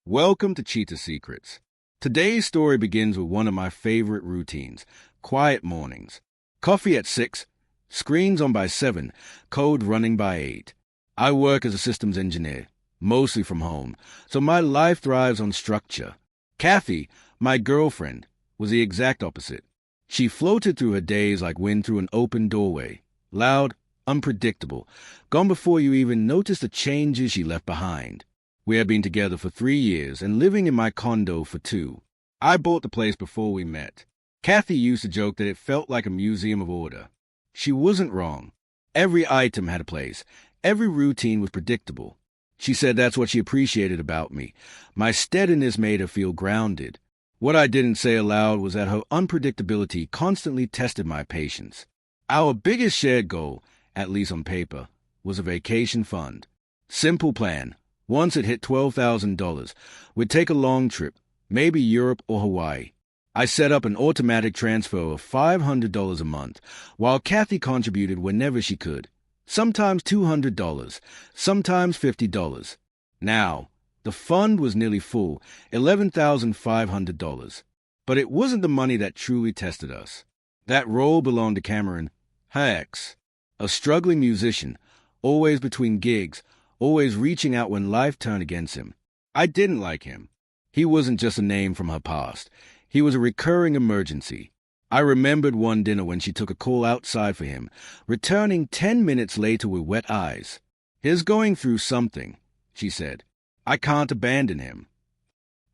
Welcome to Cheetah Secrets. Today's story begins with one of my favorite routines, quiet mornings. Coffee at 6, screens on by 7, code running by 8. I work as a systems engineer, mostly from home, so my life thrives on structure. Kathy, my girlfriend, was the exact opposite. She floated through her days like wind through an open doorway, loud, unpredictable, gone before you even noticed the changes she left behind. We had been together for 3 years and living in my condo for 2. I bought the place before we met. Kathy used to joke that it felt like a museum of order. She wasn't wrong. Every item had a place. Every routine was predictable. She said that's what she appreciated about me. My steadiness made her feel grounded. What I didn't say aloud was that her unpredictability constantly tested my patience. Our biggest shared goal, at least on paper, was a vacation fund. Simple plan. Once it hit $12,000, we'd take a long trip, maybe Europe or Hawaii. I set up an automatic transfer of $500 a month, while Kathy contributed whenever she could. Sometimes $200, sometimes $50. Now, the fund was nearly full, $11,500. But it wasn't the money that truly tested us. That role belonged to Cameron, her ex, a struggling musician, always between gigs, always reaching out when life turned against him. I didn't like him. He wasn't just a name from her past. He was a recurring emergency. I remembered one dinner when she took a call outside for him, returning 10 minutes later with wet eyes. "He's going through something," she said. "I can't abandon him."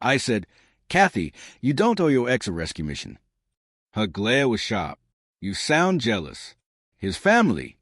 I said, "Kathy, you don't owe your ex a rescue mission." Her glare was sharp. "You sound jealous." His family.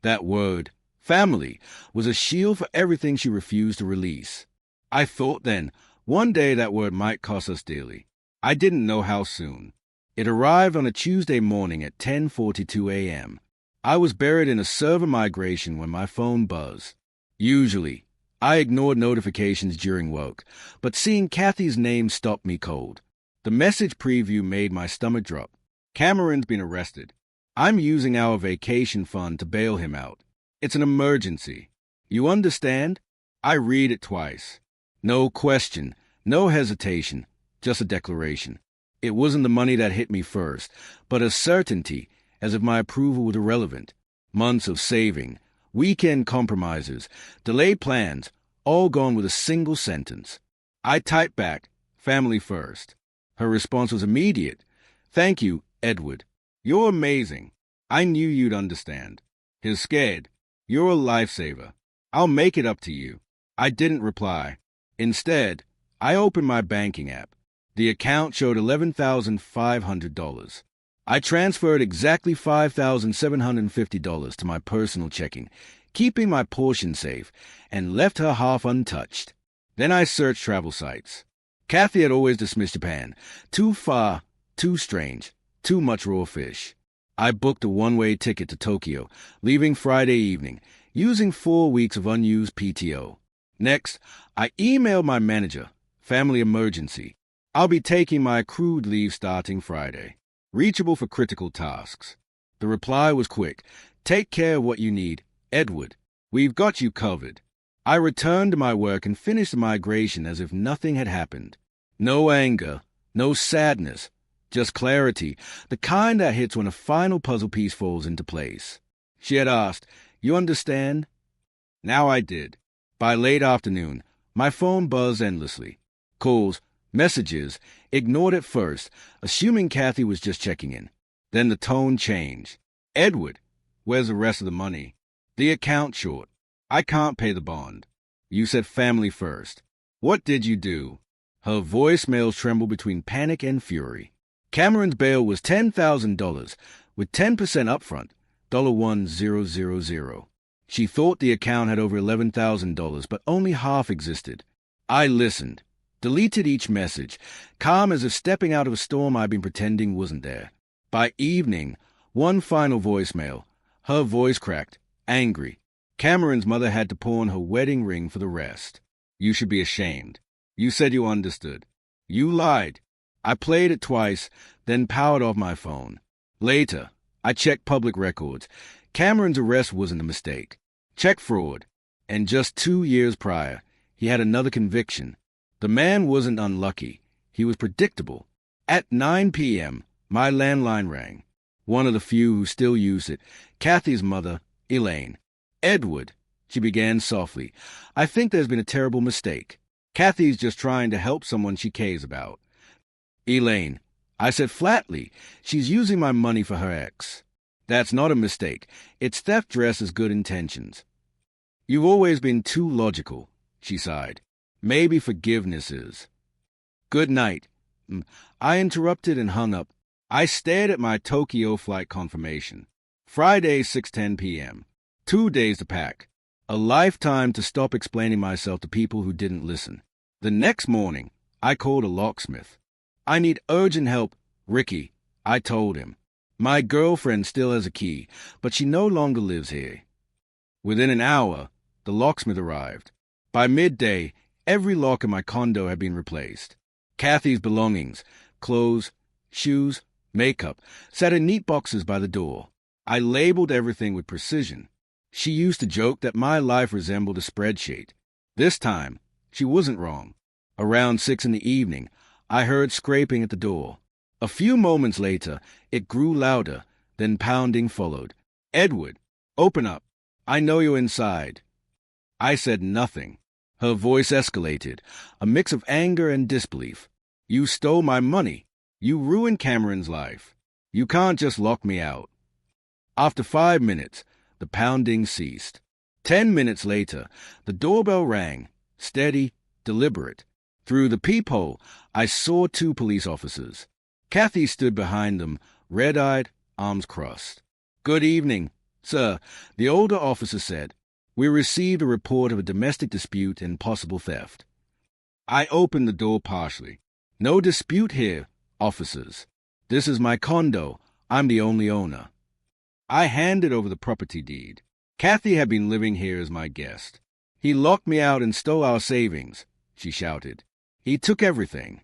That word, family, was a shield for everything she refused to release. I thought then, one day that word might cost us dearly. I didn't know how soon. It arrived on a Tuesday morning at 10:42 a.m. I was buried in a server migration when my phone buzzed. Usually, I ignored notifications during work, but seeing Kathy's name stopped me cold. The message preview made my stomach drop. "Cameron's been arrested. I'm using our vacation fund to bail him out. It's an emergency. You understand?" I read it twice. No question, no hesitation, just a declaration. It wasn't the money that hit me first, but a certainty, as if my approval was irrelevant. Months of saving, weekend compromises, delayed plans, all gone with a single sentence. I typed back, "Family first." Her response was immediate. "Thank you, Edward. You're amazing. I knew you'd understand." He's scared. "You're a lifesaver. I'll make it up to you." I didn't reply. Instead, I opened my banking app. The account showed $11,500. I transferred exactly $5,750 to my personal checking, keeping my portion safe, and left her half untouched. Then I searched travel sites. Kathy had always dismissed Japan. Too far, too strange, too much raw fish. I booked a one-way ticket to Tokyo, leaving Friday evening, using 4 weeks of unused PTO. Next, I emailed my manager, "Family emergency. I'll be taking my accrued leave starting Friday. Reachable for critical tasks." The reply was quick. "Take care of what you need, Edward. We've got you covered." I returned to my work and finished the migration as if nothing had happened. No anger, no sadness, just clarity, the kind that hits when a final puzzle piece falls into place. She had asked, "You understand?" Now I did. By late afternoon, my phone buzzed endlessly. Calls, messages, ignored at first, assuming Kathy was just checking in. Then the tone changed. "Edward, where's the rest of the money?" "The account short. I can't pay the bond." "You said family first. What did you do?" Her voicemail trembled between panic and fury. Cameron's bail was $10,000, with 10% upfront, $1,000. She thought the account had over $11,000, but only half existed. I listened, deleted each message, calm as if stepping out of a storm I'd been pretending wasn't there. By evening, one final voicemail. Her voice cracked, angry. Cameron's mother had to pawn her wedding ring for the rest. "You should be ashamed. You said you understood. You lied." I played it twice, then powered off my phone. Later, I checked public records. Cameron's arrest wasn't a mistake. Check fraud. And just 2 years prior, he had another conviction. The man wasn't unlucky. He was predictable. At 9 p.m., my landline rang. One of the few who still used it. Kathy's mother, Elaine. "Edward," she began softly, "I think there's been a terrible mistake. Kathy's just trying to help someone she cares about." "Elaine," I said flatly, "she's using my money for her ex. That's not a mistake. It's theft dressed as good intentions." "You've always been too logical," she sighed. "Maybe forgiveness is." "Good night." I interrupted and hung up. I stared at my Tokyo flight confirmation. Friday, 6:10 p.m. 2 days to pack. A lifetime to stop explaining myself to people who didn't listen. The next morning, I called a locksmith. "I need urgent help, Ricky," I told him. "My girlfriend still has a key, but she no longer lives here." Within an hour, the locksmith arrived. By midday, every lock in my condo had been replaced. Kathy's belongings, clothes, shoes, makeup, sat in neat boxes by the door. I labeled everything with precision. She used to joke that my life resembled a spreadsheet. This time, she wasn't wrong. Around 6 in the evening, I heard scraping at the door. A few moments later, it grew louder, then pounding followed. "Edward, open up. I know you're inside." I said nothing. Her voice escalated, a mix of anger and disbelief. "You stole my money. You ruined Cameron's life. You can't just lock me out." After 5 minutes, the pounding ceased. 10 minutes later, the doorbell rang, steady, deliberate. Through the peephole, I saw 2 police officers. Kathy stood behind them, red-eyed, arms crossed. "Good evening, sir," the older officer said. "We received a report of a domestic dispute and possible theft." I opened the door partially. "No dispute here, officers. This is my condo. I'm the only owner." I handed over the property deed. Kathy had been living here as my guest. "He locked me out and stole our savings," she shouted. "He took everything."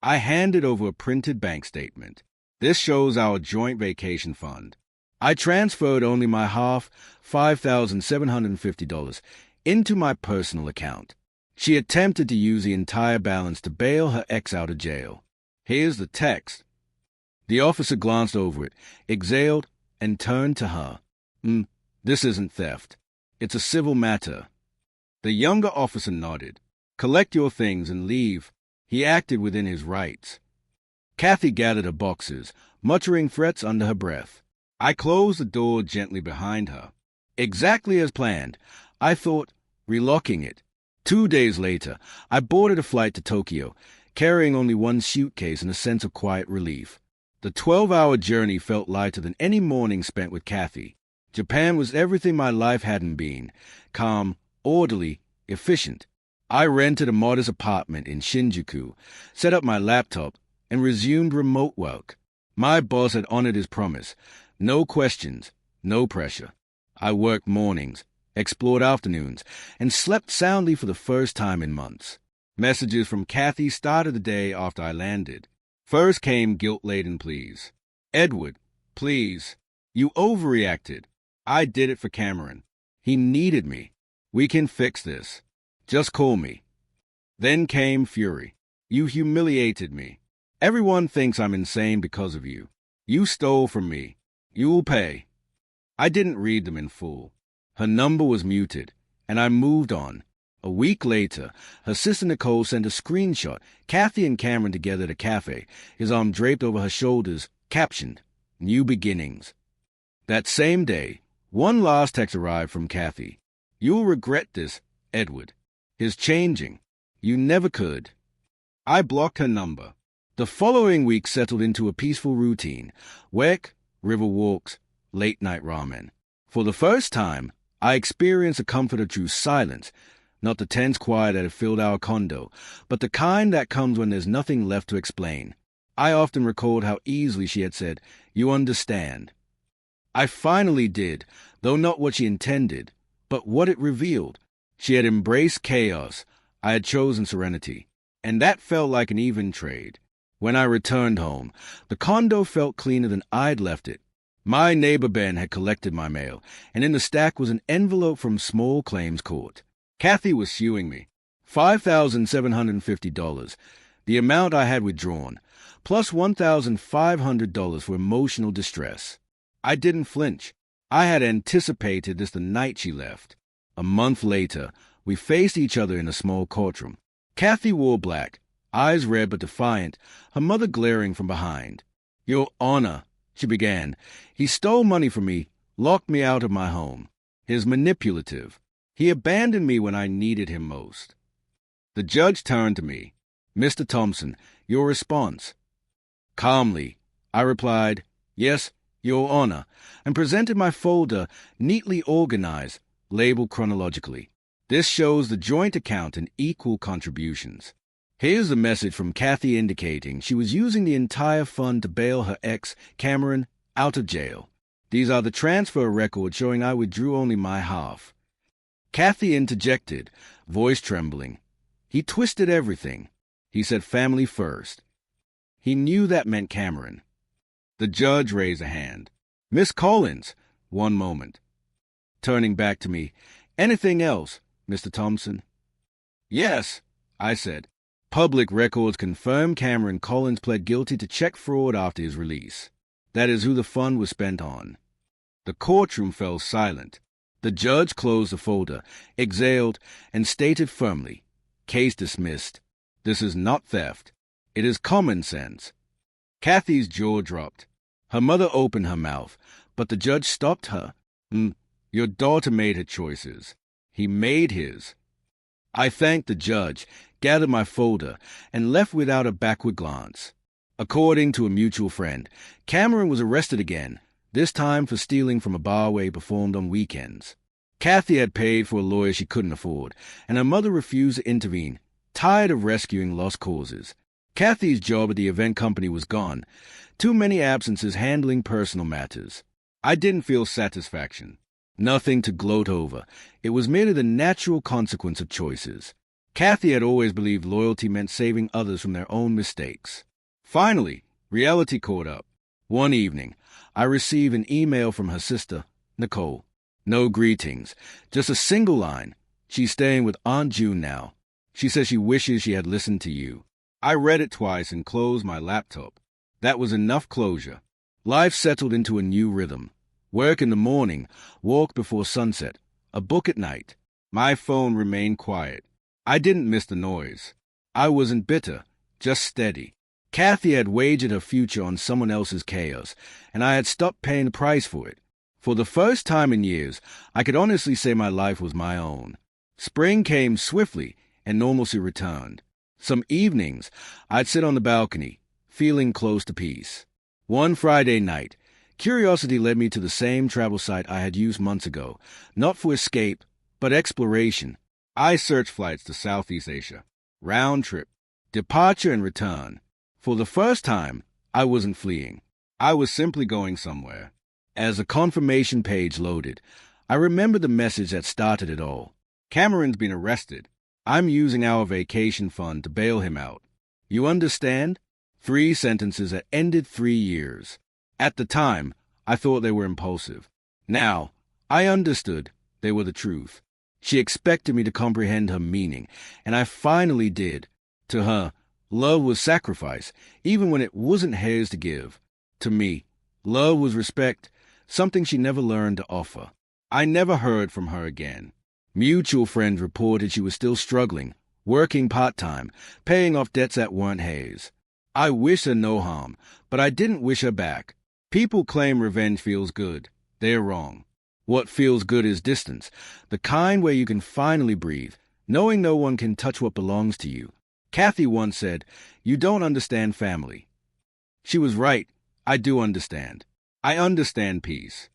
I handed over a printed bank statement. "This shows our joint vacation fund. I transferred only my half, $5,750, into my personal account." She attempted to use the entire balance to bail her ex out of jail. "Here's the text." The officer glanced over it, exhaled, and turned to her. This isn't theft. It's a civil matter." The younger officer nodded. "Collect your things and leave." He acted within his rights. Kathy gathered her boxes, muttering threats under her breath. I closed the door gently behind her. Exactly as planned, I thought, relocking it. 2 days later, I boarded a flight to Tokyo, carrying only one suitcase and a sense of quiet relief. The 12-hour journey felt lighter than any morning spent with Kathy. Japan was everything my life hadn't been: calm, orderly, efficient. I rented a modest apartment in Shinjuku, set up my laptop, and resumed remote work. My boss had honored his promise. No questions, no pressure. I worked mornings, explored afternoons, and slept soundly for the first time in months. Messages from Kathy started the day after I landed. First came guilt-laden pleas. "Edward, please. You overreacted. I did it for Cameron. He needed me. We can fix this. Just call me." Then came fury. "You humiliated me. Everyone thinks I'm insane because of you. You stole from me. You will pay." I didn't read them in full. Her number was muted, and I moved on. A week later, her sister Nicole sent a screenshot, Kathy and Cameron together at a cafe, his arm draped over her shoulders, captioned, "New Beginnings." That same day, one last text arrived from Kathy. "You'll regret this, Edward. He's changing. You never could." I blocked her number. The following week settled into a peaceful routine: work, river walks, late-night ramen. For the first time, I experienced the comfort of true silence, not the tense quiet that had filled our condo, but the kind that comes when there's nothing left to explain. I often recalled how easily she had said, "You understand." I finally did, though not what she intended, but what it revealed. She had embraced chaos. I had chosen serenity. And that felt like an even trade. When I returned home, the condo felt cleaner than I'd left it. My neighbor Ben had collected my mail, and in the stack was an envelope from Small Claims Court. Kathy was suing me. $5,750, the amount I had withdrawn, plus $1,500 for emotional distress. I didn't flinch. I had anticipated this the night she left. A month later, we faced each other in a small courtroom. Kathy wore black, eyes red but defiant, her mother glaring from behind. "Your Honor," she began, "he stole money from me, locked me out of my home. He is manipulative. He abandoned me when I needed him most." The judge turned to me. "Mr. Thompson, your response?" Calmly, I replied, "Yes, Your Honor," and presented my folder, neatly organized, labeled chronologically. This shows the joint account and equal contributions. Here's the message from Kathy indicating she was using the entire fund to bail her ex, Cameron, out of jail. These are the transfer records showing I withdrew only my half. Kathy interjected, voice trembling. "He twisted everything. He said family first. He knew that meant Cameron." The judge raised a hand. "Miss Collins," one moment. Turning back to me, "Anything else, Mr. Thompson?" "Yes," I said. "Public records confirm Cameron Collins pled guilty to check fraud after his release. That is who the fund was spent on." The courtroom fell silent. The judge closed the folder, exhaled, and stated firmly, "Case dismissed. This is not theft. It is common sense." Kathy's jaw dropped. Her mother opened her mouth, but the judge stopped her. Your daughter made her choices. He made his." I thanked the judge, gathered my folder, and left without a backward glance. According to a mutual friend, Cameron was arrested again, this time for stealing from a bar where he performed on weekends. Kathy had paid for a lawyer she couldn't afford, and her mother refused to intervene, tired of rescuing lost causes. Kathy's job at the event company was gone. Too many absences handling personal matters. I didn't feel satisfaction. Nothing to gloat over. It was merely the natural consequence of choices. Kathy had always believed loyalty meant saving others from their own mistakes. Finally, reality caught up. One evening, I received an email from her sister, Nicole. No greetings, just a single line. "She's staying with Aunt June now. She says she wishes she had listened to you." I read it twice and closed my laptop. That was enough closure. Life settled into a new rhythm. Work in the morning, walk before sunset, a book at night. My phone remained quiet. I didn't miss the noise. I wasn't bitter, just steady. Kathy had wagered her future on someone else's chaos, and I had stopped paying the price for it. For the first time in years, I could honestly say my life was my own. Spring came swiftly, and normalcy returned. Some evenings, I'd sit on the balcony, feeling close to peace. One Friday night, curiosity led me to the same travel site I had used months ago, not for escape, but exploration. I searched flights to Southeast Asia. Round trip. Departure and return. For the first time, I wasn't fleeing. I was simply going somewhere. As the confirmation page loaded, I remembered the message that started it all. "Cameron's been arrested. I'm using our vacation fund to bail him out. You understand?" 3 sentences that ended 3 years. At the time, I thought they were impulsive. Now, I understood they were the truth. She expected me to comprehend her meaning, and I finally did. To her, love was sacrifice, even when it wasn't hers to give. To me, love was respect, something she never learned to offer. I never heard from her again. Mutual friends reported she was still struggling, working part-time, paying off debts that weren't hers. I wish her no harm, but I didn't wish her back. People claim revenge feels good. They're wrong. What feels good is distance, the kind where you can finally breathe, knowing no one can touch what belongs to you. Kathy once said, "You don't understand family." She was right. I do understand. I understand peace.